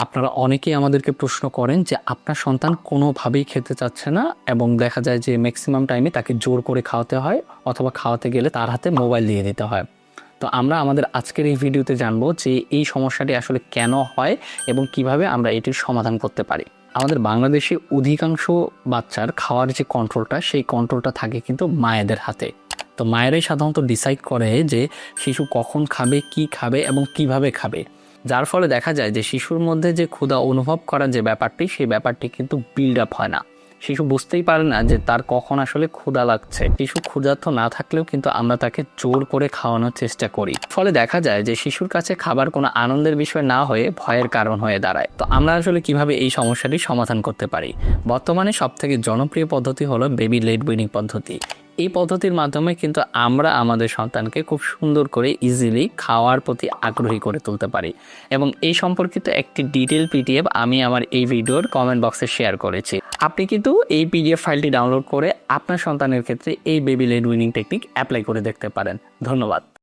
আপনারা অনেকেই আমাদেরকে প্রশ্ন করেন যে আপনার সন্তান কোনোভাবেই খেতে চাচ্ছে না এবং দেখা যায় যে ম্যাক্সিমাম টাইমে তাকে জোর করে খাওয়াতে হয় অথবা খাওয়াতে গেলে তার হাতে মোবাইল দিয়ে দিতে হয়। তো আমরা আমাদের আজকের এই ভিডিওতে জানবো যে এই সমস্যাটি আসলে কেন হয় এবং কিভাবে আমরা এটির সমাধান করতে পারি। আমাদের বাংলাদেশে অধিকাংশ বাচ্চার খাওয়ার যে কন্ট্রোলটা সেই কন্ট্রোলটা থাকে কিন্তু মায়েদের হাতে। তো মায়েরাই সাধারণত ডিসাইড করে যে শিশু কখন খাবে, কি খাবে এবং কিভাবে খাবে, যার ফলে দেখা যায় যে শিশুর মধ্যে যে ক্ষুধা অনুভব করার যে ব্যাপারটি সেই ব্যাপারটি কিন্তু বিল্ড আপ হয় না। শিশু বুঝতেই পারে না যে তার কখন আসলে ক্ষুধা লাগছে। শিশু ক্ষুধার্ত না থাকলেও কিন্তু আমরা তাকে জোর করে খাওয়ানোর চেষ্টা করি, ফলে দেখা যায় যে শিশুর কাছে খাবার কোনো আনন্দের বিষয় না হয়ে ভয়ের কারণ হয়ে দাঁড়ায়। তো আমরা আসলে কিভাবে এই সমস্যাটি সমাধান করতে পারি? বর্তমানে সবথেকে জনপ্রিয় পদ্ধতি হলো বেবি লেড উইনিং পদ্ধতি। এই পদ্ধতির মাধ্যমে কিন্তু আমরা আমাদের সন্তানকে খুব সুন্দর করে ইজিলি খাওয়ার প্রতি আগ্রহী করে তুলতে পারি এবং এই সম্পর্কিত একটি ডিটেল পিডিএফ আমি আমার এই ভিডিওর কমেন্ট বক্সে শেয়ার করেছি। আপনি কিন্তু এই পিডিএফ ফাইলটি ডাউনলোড করে আপনার সন্তানের ক্ষেত্রে এই baby led weaning technique apply করে দেখতে পারেন। ধন্যবাদ।